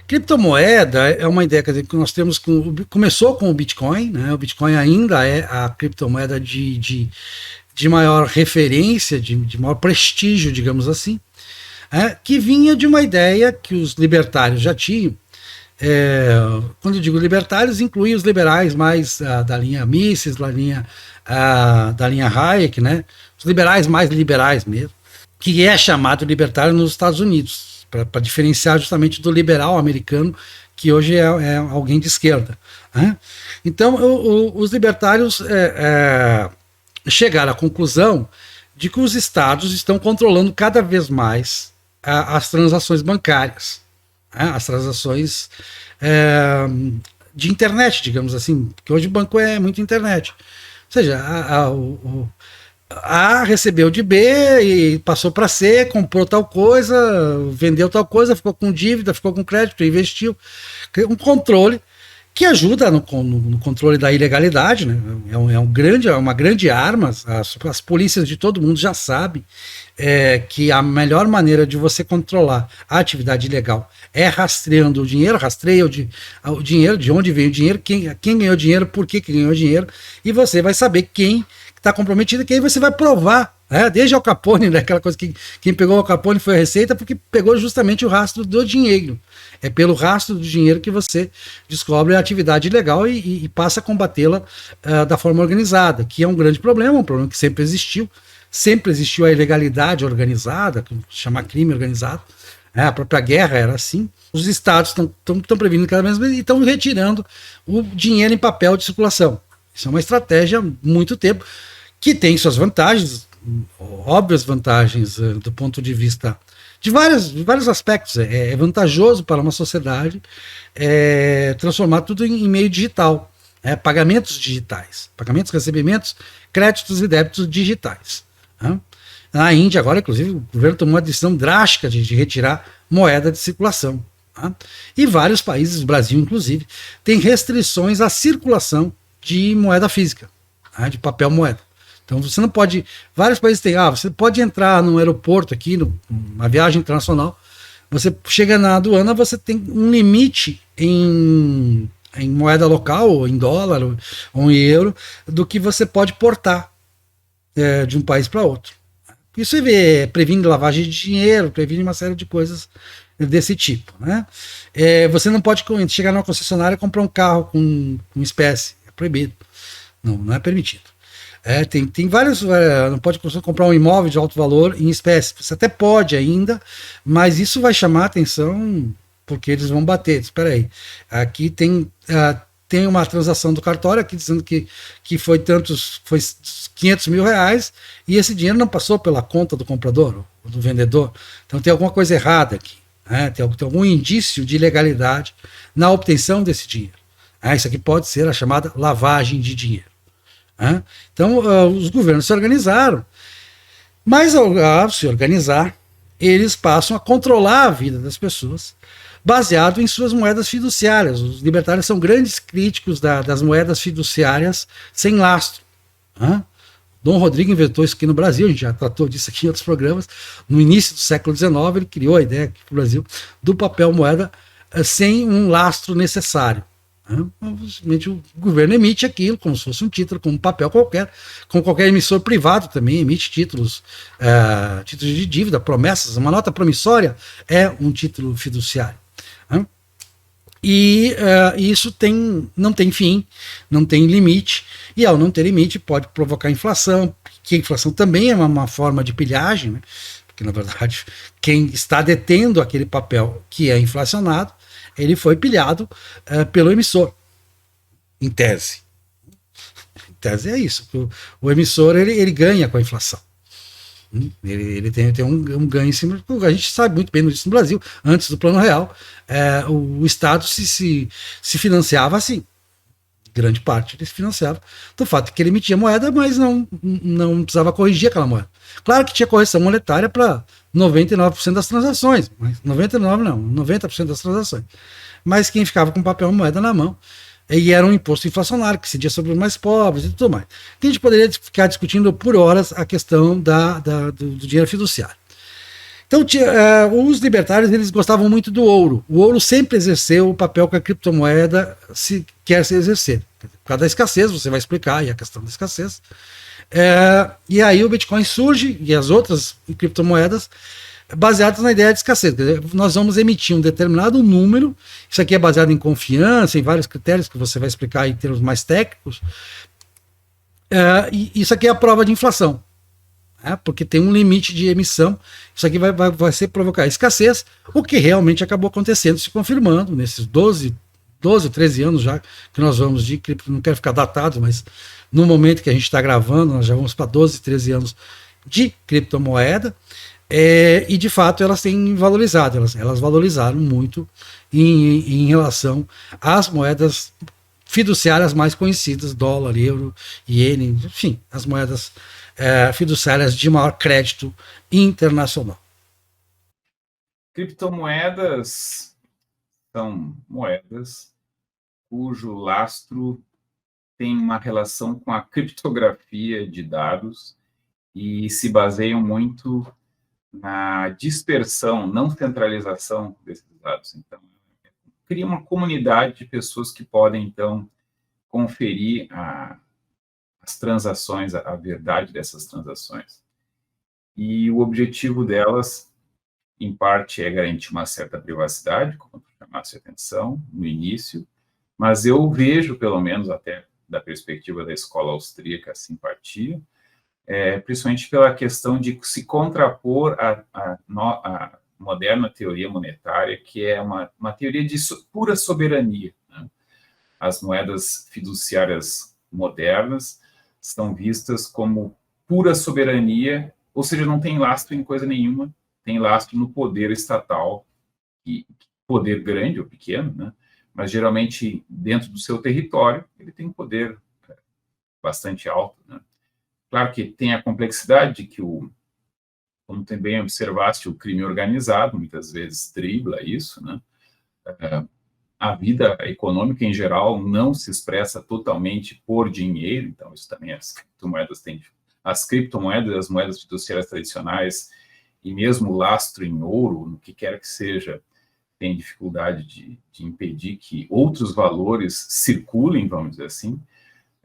Criptomoeda é uma ideia, quer dizer, que nós temos começou com o Bitcoin, né? O Bitcoin ainda é a criptomoeda de maior referência, de maior prestígio, digamos assim, que vinha de uma ideia que os libertários já tinham. Quando eu digo libertários, inclui os liberais mais da linha Mises, da linha Hayek, né? Os liberais mais liberais mesmo, que é chamado libertário nos Estados Unidos, para diferenciar justamente do liberal americano, que hoje é alguém de esquerda. Né? Então, os libertários chegaram à conclusão de que os estados estão controlando cada vez mais as transações bancárias, as transações de internet, digamos assim, porque hoje o banco é muito internet. Ou seja, A recebeu de B e passou para C, comprou tal coisa, vendeu tal coisa, ficou com dívida, ficou com crédito, investiu. Um controle que ajuda no controle da ilegalidade, né? É uma grande arma. As polícias de todo mundo já sabem que a melhor maneira de você controlar a atividade ilegal é rastreando o dinheiro, rastreia o dinheiro, de onde veio o dinheiro, quem ganhou dinheiro, por que ganhou dinheiro, e você vai saber quem está comprometido, que aí você vai provar, desde Al Capone, né, aquela coisa que quem pegou Al Capone foi a Receita, porque pegou justamente o rastro do dinheiro. É pelo rastro do dinheiro que você descobre a atividade ilegal e passa a combatê-la da forma organizada, que é um grande problema, um problema que sempre existiu a ilegalidade organizada, que chama crime organizado, a própria guerra era assim. Os estados estão prevenindo cada vez mais e estão retirando o dinheiro em papel de circulação. Isso é uma estratégia há muito tempo, que tem suas vantagens, óbvias vantagens do ponto de vista de vários aspectos. É vantajoso para uma sociedade transformar tudo em meio digital, pagamentos digitais, pagamentos, recebimentos, créditos e débitos digitais. Na Índia agora, inclusive, o governo tomou uma decisão drástica de retirar moeda de circulação. E vários países, o Brasil inclusive, tem restrições à circulação de moeda física, de papel moeda. Então você não pode. Vários países têm. Você pode entrar num aeroporto aqui, numa viagem internacional. Você chega na aduana, você tem um limite em moeda local, ou em dólar, ou em euro, do que você pode portar de um país para outro. Isso previne lavagem de dinheiro, previne uma série de coisas desse tipo. Né? Você não pode chegar numa concessionária e comprar um carro com espécie. É proibido. Não é permitido. Tem vários. Não pode comprar um imóvel de alto valor em espécie. Você até pode ainda, mas isso vai chamar a atenção porque eles vão bater. Espera aí. Aqui tem uma transação do cartório aqui dizendo que foi 500 mil reais e esse dinheiro não passou pela conta do comprador ou do vendedor. Então tem alguma coisa errada aqui. Tem algum indício de ilegalidade na obtenção desse dinheiro. Isso aqui pode ser a chamada lavagem de dinheiro. Então, os governos se organizaram, mas ao se organizar, eles passam a controlar a vida das pessoas, baseado em suas moedas fiduciárias. Os libertários são grandes críticos das moedas fiduciárias sem lastro. Dom Rodrigo inventou isso aqui no Brasil, a gente já tratou disso aqui em outros programas. No início do século XIX, ele criou a ideia aqui no Brasil do papel moeda sem um lastro necessário. Simplesmente o governo emite aquilo como se fosse um título, como um papel qualquer, como qualquer emissor privado também emite títulos de dívida, promessas. Uma nota promissória é um título fiduciário. E isso não tem fim, não tem limite, e ao não ter limite pode provocar inflação, que a inflação também é uma forma de pilhagem, né? Porque na verdade quem está detendo aquele papel que é inflacionado, ele foi pilhado pelo emissor, em tese. Em tese é isso, o emissor ele ganha com a inflação. Ele tem um ganho em cima. A gente sabe muito bem disso no Brasil. Antes do Plano Real, o Estado se financiava assim. Grande parte ele se financiava do fato que ele emitia moeda, mas não precisava corrigir aquela moeda. Claro que tinha correção monetária para 99% das transações, mas 90% das transações. Mas quem ficava com papel e moeda na mão, e era um imposto inflacionário que incidia sobre os mais pobres e tudo mais. Então a gente poderia ficar discutindo por horas a questão do dinheiro fiduciário. Então, os libertários eles gostavam muito do ouro. O ouro sempre exerceu o papel que a criptomoeda se quer se exercer. Por causa da escassez, você vai explicar aí a questão da escassez. E aí o Bitcoin surge e as outras criptomoedas baseadas na ideia de escassez. Quer dizer, nós vamos emitir um determinado número, isso aqui é baseado em confiança, em vários critérios que você vai explicar em termos mais técnicos, e isso aqui é a prova de inflação. Porque tem um limite de emissão, isso aqui vai ser provocar escassez, o que realmente acabou acontecendo, se confirmando nesses 12 ou 13 anos já que nós vamos de cripto, não quero ficar datado, mas no momento que a gente está gravando, nós já vamos para 12, 13 anos de criptomoeda, e de fato elas têm valorizado, elas valorizaram muito em relação às moedas fiduciárias mais conhecidas, dólar, euro, iene, enfim, as moedas fiduciárias de maior crédito internacional. Criptomoedas são moedas cujo lastro tem uma relação com a criptografia de dados e se baseiam muito na dispersão, não centralização desses dados. Então, cria uma comunidade de pessoas que podem, então, conferir as transações, a verdade dessas transações. E o objetivo delas, em parte, é garantir uma certa privacidade, como chamasse a atenção no início, mas eu vejo, pelo menos até da perspectiva da escola austríaca, a simpatia, principalmente pela questão de se contrapor à moderna teoria monetária, que é uma teoria de pura soberania, né? As moedas fiduciárias modernas são vistas como pura soberania, ou seja, não tem lastro em coisa nenhuma, tem lastro no poder estatal, e poder grande ou pequeno, né? Mas geralmente dentro do seu território ele tem poder bastante alto, né? Claro que tem a complexidade de que, como também observaste, o crime organizado muitas vezes dribla isso, né? A vida econômica em geral não se expressa totalmente por dinheiro, então isso também as criptomoedas têm. As criptomoedas, as moedas fiduciárias tradicionais e mesmo o lastro em ouro, no que quer que seja, tem dificuldade de impedir que outros valores circulem, vamos dizer assim.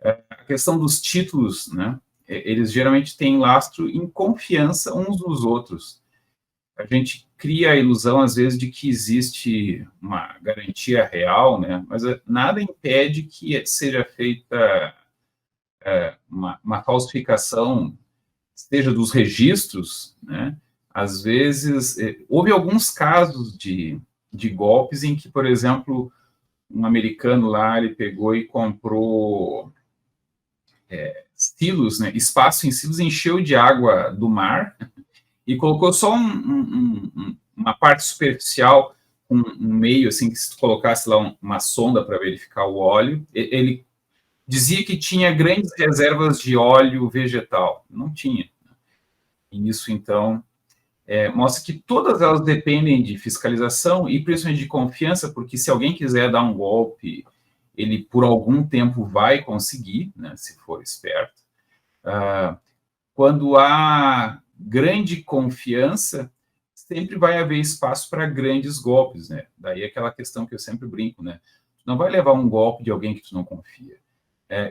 A questão dos títulos, né? Eles geralmente têm lastro em confiança uns nos outros. A gente cria a ilusão, às vezes, de que existe uma garantia real, né? Mas nada impede que seja feita uma falsificação, seja dos registros, né? Às vezes, houve alguns casos de golpes em que, por exemplo, um americano lá, ele pegou e comprou silos, né? Espaço em silos, encheu de água do mar e colocou só uma parte superficial, um meio, assim, que se colocasse lá uma sonda para verificar o óleo, ele dizia que tinha grandes reservas de óleo vegetal. Não tinha. E isso, então, mostra que todas elas dependem de fiscalização e principalmente de confiança, porque se alguém quiser dar um golpe, ele por algum tempo vai conseguir, né, se for esperto. Quando há grande confiança, sempre vai haver espaço para grandes golpes, né? Daí aquela questão que eu sempre brinco, né? Tu não vai levar um golpe de alguém que tu não confia.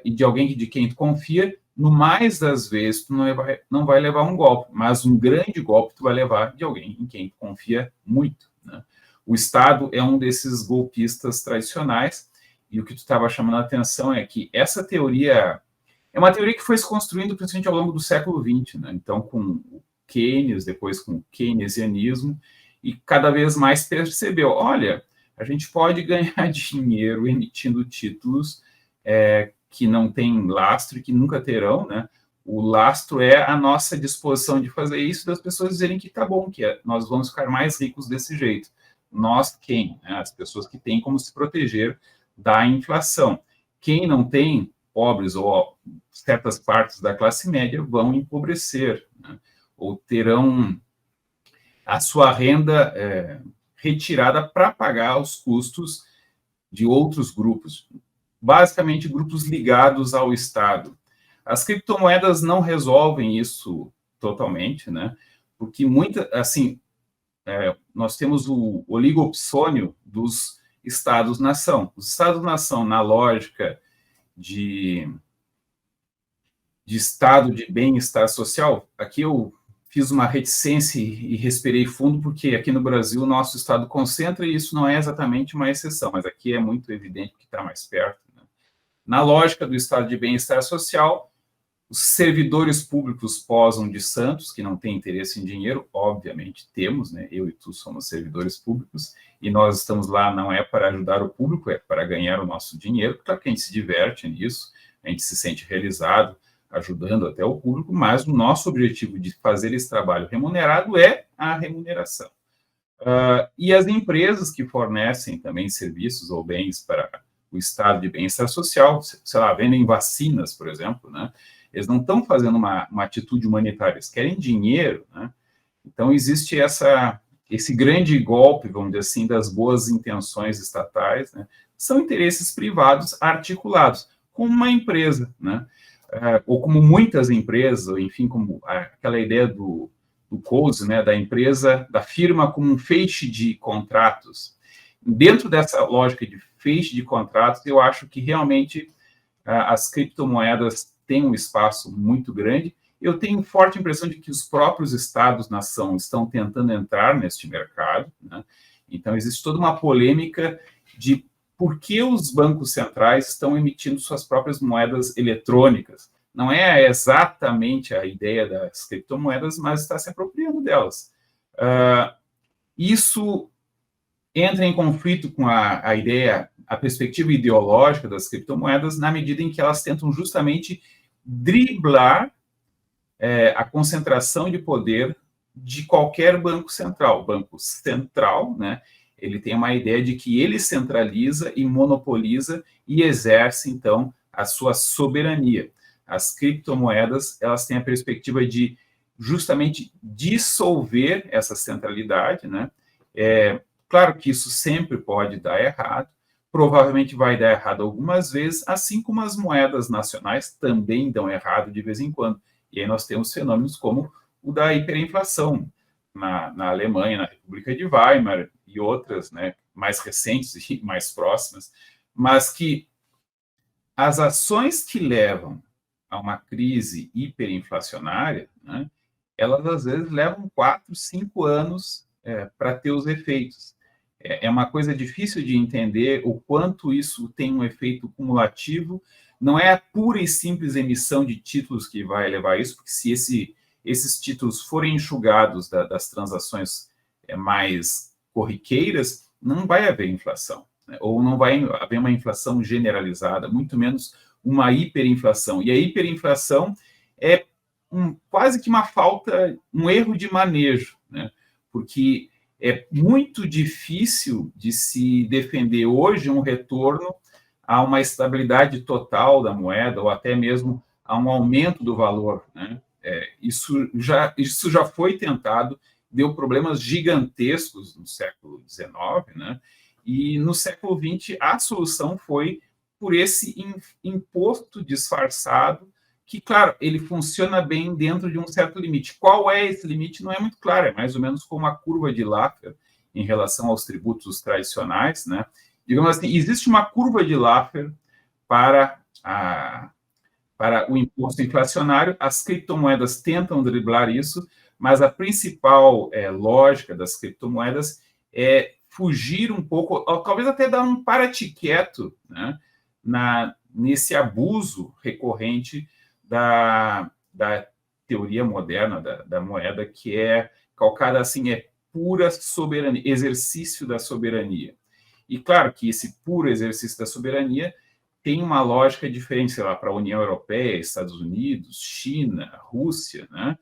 E de alguém de quem tu confia, no mais das vezes, tu não vai levar um golpe, mas um grande golpe tu vai levar de alguém em quem tu confia muito, né? O Estado é um desses golpistas tradicionais, e o que tu estava chamando a atenção é que essa teoria é uma teoria que foi se construindo principalmente ao longo do século XX, né? Então, com o Keynes, depois com o keynesianismo, e cada vez mais percebeu, olha, a gente pode ganhar dinheiro emitindo títulos que não têm lastro e que nunca terão, né? O lastro é a nossa disposição de fazer isso, das pessoas dizerem que tá bom, que nós vamos ficar mais ricos desse jeito. Nós, quem? Né? As pessoas que têm como se proteger da inflação. Quem não tem, pobres ou certas partes da classe média vão empobrecer, né? Ou terão a sua renda retirada para pagar os custos de outros grupos, basicamente grupos ligados ao Estado. As criptomoedas não resolvem isso totalmente, né? Porque nós temos o oligopsônio dos Estados-nação. Os Estados-nação, na lógica de estado de bem-estar social, aqui eu fiz uma reticência e respirei fundo, porque aqui no Brasil o nosso estado concentra, e isso não é exatamente uma exceção, mas aqui é muito evidente que está mais perto, né? Na lógica do estado de bem-estar social, os servidores públicos posam de santos, que não têm interesse em dinheiro, obviamente temos, né? Eu e tu somos servidores públicos, e nós estamos lá não é para ajudar o público, é para ganhar o nosso dinheiro. Claro que a gente se diverte nisso, a gente se sente realizado, ajudando até o público, mas o nosso objetivo de fazer esse trabalho remunerado é a remuneração. E as empresas que fornecem também serviços ou bens para o estado de bem-estar social, sei lá, vendem vacinas, por exemplo, né? Eles não estão fazendo uma atitude humanitária, eles querem dinheiro, né? Então, existe esse grande golpe, vamos dizer assim, das boas intenções estatais, né? São interesses privados articulados com uma empresa, né? Ou como muitas empresas, ou enfim, como aquela ideia do Coase, né, da empresa, da firma como um feixe de contratos. Dentro dessa lógica de feixe de contratos, eu acho que realmente as criptomoedas têm um espaço muito grande. Eu tenho forte impressão de que os próprios Estados-nação estão tentando entrar neste mercado, né? Então, existe toda uma polêmica de por que os bancos centrais estão emitindo suas próprias moedas eletrônicas. Não é exatamente a ideia das criptomoedas, mas está se apropriando delas. Isso entra em conflito com a ideia, a perspectiva ideológica das criptomoedas, na medida em que elas tentam justamente driblar a concentração de poder de qualquer banco central. O banco central, né, ele tem uma ideia de que ele centraliza e monopoliza e exerce, então, a sua soberania. As criptomoedas, elas têm a perspectiva de justamente dissolver essa centralidade, né? Claro que isso sempre pode dar errado, provavelmente vai dar errado algumas vezes, assim como as moedas nacionais também dão errado de vez em quando. E aí nós temos fenômenos como o da hiperinflação na Alemanha, na República de Weimar e outras, né, mais recentes e mais próximas, mas que as ações que levam a uma crise hiperinflacionária, né, elas às vezes levam 4, 5 anos para ter os efeitos. É uma coisa difícil de entender o quanto isso tem um efeito cumulativo. Não é a pura e simples emissão de títulos que vai levar a isso, porque se esses títulos forem enxugados das transações mais corriqueiras, não vai haver inflação, né? Ou não vai haver uma inflação generalizada, muito menos uma hiperinflação. E a hiperinflação é quase que uma falta, um erro de manejo, né? Porque é muito difícil de se defender hoje um retorno a uma estabilidade total da moeda, ou até mesmo a um aumento do valor, né? Isso já foi tentado, deu problemas gigantescos no século XIX, né? E no século XX a solução foi por esse imposto disfarçado, que, claro, ele funciona bem dentro de um certo limite. Qual é esse limite? Não é muito claro, é mais ou menos como a curva de Laffer em relação aos tributos tradicionais, né? Digamos assim, existe uma curva de Laffer para o imposto inflacionário, as criptomoedas tentam driblar isso, mas a principal lógica das criptomoedas é fugir um pouco, ou talvez até dar um para-te-quieto, né, nesse abuso recorrente da teoria moderna da moeda, que é calcada assim, pura soberania, exercício da soberania. E claro que esse puro exercício da soberania tem uma lógica diferente, sei lá, para a União Europeia, Estados Unidos, China, Rússia, né?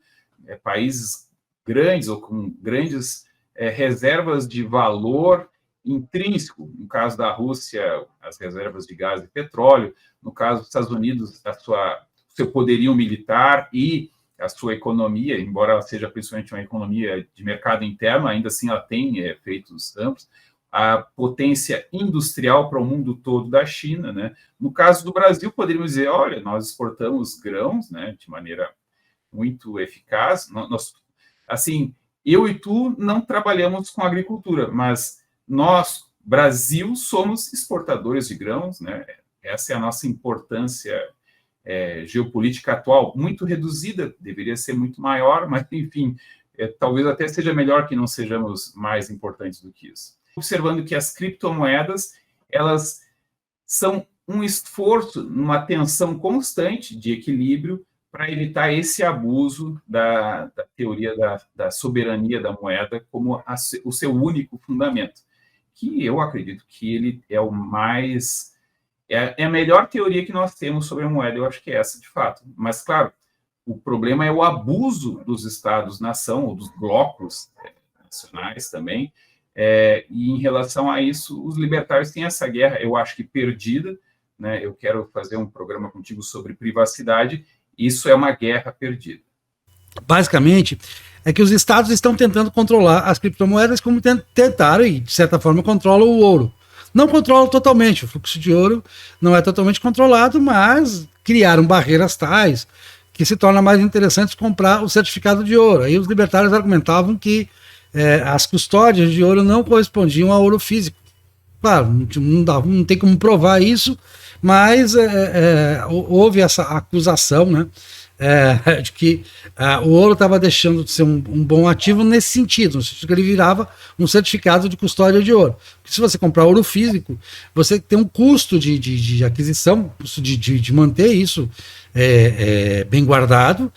Países grandes ou com grandes reservas de valor intrínseco. No caso da Rússia, as reservas de gás e petróleo. No caso dos Estados Unidos, seu poderio militar e a sua economia, embora ela seja principalmente uma economia de mercado interno, ainda assim ela tem efeitos amplos. A potência industrial para o mundo todo da China, né? No caso do Brasil, poderíamos dizer, olha, nós exportamos grãos, né, de maneira muito eficaz. Assim, eu e tu não trabalhamos com agricultura, mas nós, Brasil, somos exportadores de grãos, né? Essa é a nossa importância geopolítica atual, muito reduzida, deveria ser muito maior, mas, enfim, talvez até seja melhor que não sejamos mais importantes do que isso. Observando que as criptomoedas, elas são um esforço, uma tensão constante de equilíbrio para evitar esse abuso da teoria da soberania da moeda como o seu único fundamento, que eu acredito que ele é o mais... É a melhor teoria que nós temos sobre a moeda, eu acho que é essa, de fato. Mas, claro, o problema é o abuso dos Estados-nação, ou dos blocos nacionais também, e em relação a isso, os libertários têm essa guerra, eu acho que perdida, né? Eu quero fazer um programa contigo sobre privacidade, isso é uma guerra perdida. Basicamente, é que os estados estão tentando controlar as criptomoedas como tentaram e, de certa forma, controlam o ouro. Não controlam totalmente, o fluxo de ouro não é totalmente controlado, mas criaram barreiras tais que se torna mais interessante comprar o certificado de ouro. Aí os libertários argumentavam que as custódias de ouro não correspondiam a ouro físico. Claro, não tem como provar isso, mas houve essa acusação, né, de que o ouro estava deixando de ser um bom ativo nesse sentido, que ele virava um certificado de custódia de ouro. Porque se você comprar ouro físico, você tem um custo de aquisição, custo de manter isso bem guardado,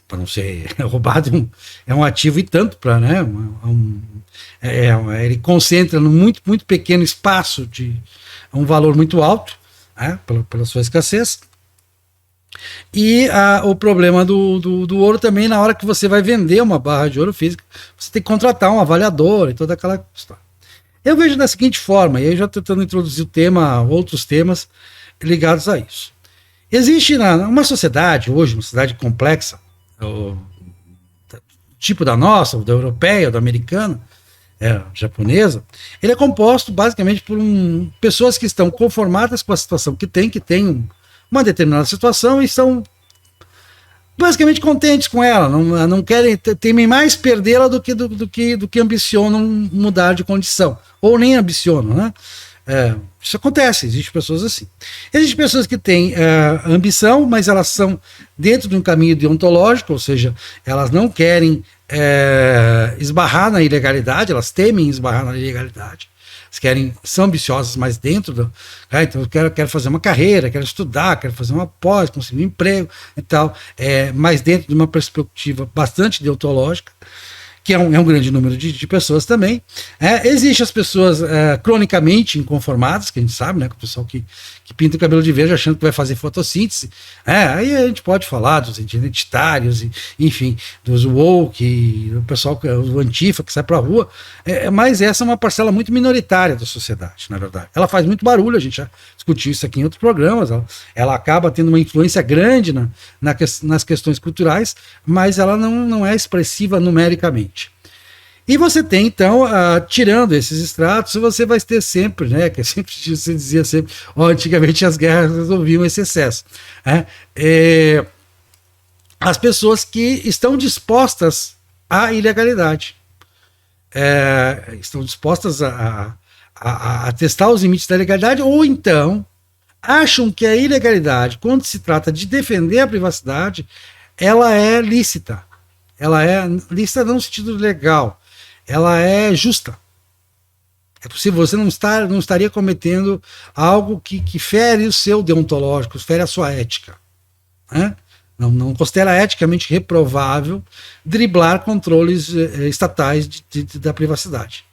para não ser roubado, é um ativo e tanto para, né, ele concentra num muito, muito pequeno espaço de um valor muito alto, né, pela sua escassez. E o problema do ouro também, na hora que você vai vender uma barra de ouro física, você tem que contratar um avaliador e toda aquela história. Eu vejo da seguinte forma, e aí já tentando introduzir o tema, outros temas ligados a isso. Existe uma sociedade hoje, uma sociedade complexa, tipo da nossa, da europeia, da americana, japonesa, ele é composto basicamente por pessoas que estão conformadas com a situação que tem uma determinada situação e estão basicamente contentes com ela, não querem, temem mais perdê-la do que ambicionam mudar de condição, ou nem ambicionam, né? Isso acontece, existem pessoas assim. Existem pessoas que têm ambição, mas elas são dentro de um caminho deontológico, ou seja, elas não querem esbarrar na ilegalidade, elas temem esbarrar na ilegalidade. São ambiciosas, mas dentro então eu quero fazer uma carreira, quero estudar, quero fazer uma pós, conseguir um emprego e tal, mas dentro de uma perspectiva bastante deontológica, que é um grande número de pessoas também. Existem as pessoas cronicamente inconformadas, que a gente sabe, né, o pessoal que pinta o cabelo de verde achando que vai fazer fotossíntese. Aí a gente pode falar dos identitários, enfim, dos woke, do pessoal, o antifa que sai para a rua, mas essa é uma parcela muito minoritária da sociedade, na verdade. Ela faz muito barulho, a gente já discutiu isso aqui em outros programas, ela acaba tendo uma influência grande nas questões culturais, mas ela não é expressiva numericamente. E você tem, então, tirando esses estratos, você vai ter sempre, né, que sempre se dizia sempre, antigamente as guerras resolviam esse excesso, as pessoas que estão dispostas à ilegalidade, estão dispostas a testar os limites da legalidade, ou então acham que a ilegalidade, quando se trata de defender a privacidade, ela é lícita. Ela é lícita no sentido legal. Ela é justa. É possível, você não estaria cometendo algo que fere o seu deontológico, fere a sua ética. Né? Não considera eticamente reprovável driblar controles estatais da privacidade.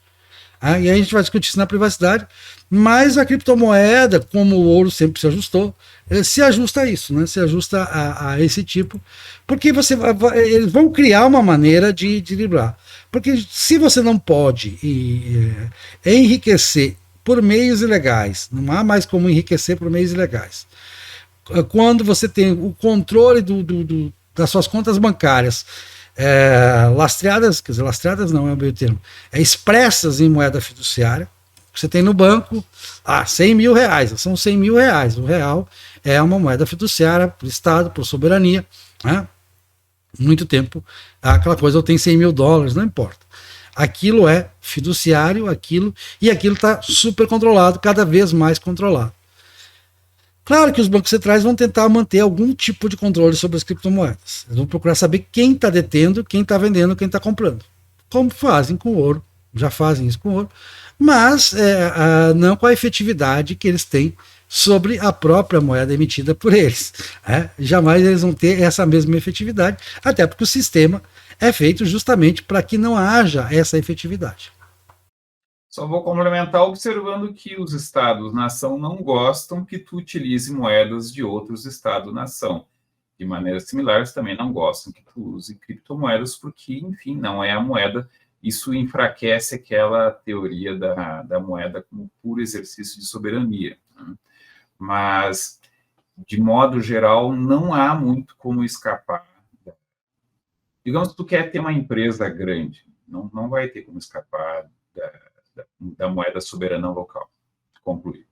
E aí a gente vai discutir isso na privacidade, mas a criptomoeda, como o ouro sempre se ajustou, se ajusta a isso, né? Se ajusta a esse tipo, porque eles vão criar uma maneira de driblar. Porque se você não pode enriquecer por meios ilegais, não há mais como enriquecer por meios ilegais. Quando você tem o controle das suas contas bancárias lastreadas, quer dizer, lastreadas não é o meio termo, expressas em moeda fiduciária, você tem no banco 100 mil reais, são 100 mil reais, o real é uma moeda fiduciária por Estado, por soberania, né? muito tempo, aquela coisa, eu tenho 100 mil dólares, não importa. Aquilo é fiduciário, e aquilo está super controlado, cada vez mais controlado. Claro que os bancos centrais vão tentar manter algum tipo de controle sobre as criptomoedas. Eles vão procurar saber quem está detendo, quem está vendendo, quem está comprando. Como fazem com ouro, já fazem isso com ouro, mas não com a efetividade que eles têm sobre a própria moeda emitida por eles. Jamais eles vão ter essa mesma efetividade, até porque o sistema é feito justamente para que não haja essa efetividade. Só vou complementar observando que os Estados-nação não gostam que tu utilize moedas de outros Estados-nação. De maneira similar, eles também não gostam que tu use criptomoedas, porque, enfim, não é a moeda. Isso enfraquece aquela teoria da moeda como puro exercício de soberania. Né? Mas, de modo geral, não há muito como escapar. Digamos que tu quer ter uma empresa grande, não vai ter como escapar da moeda soberana local. Concluir.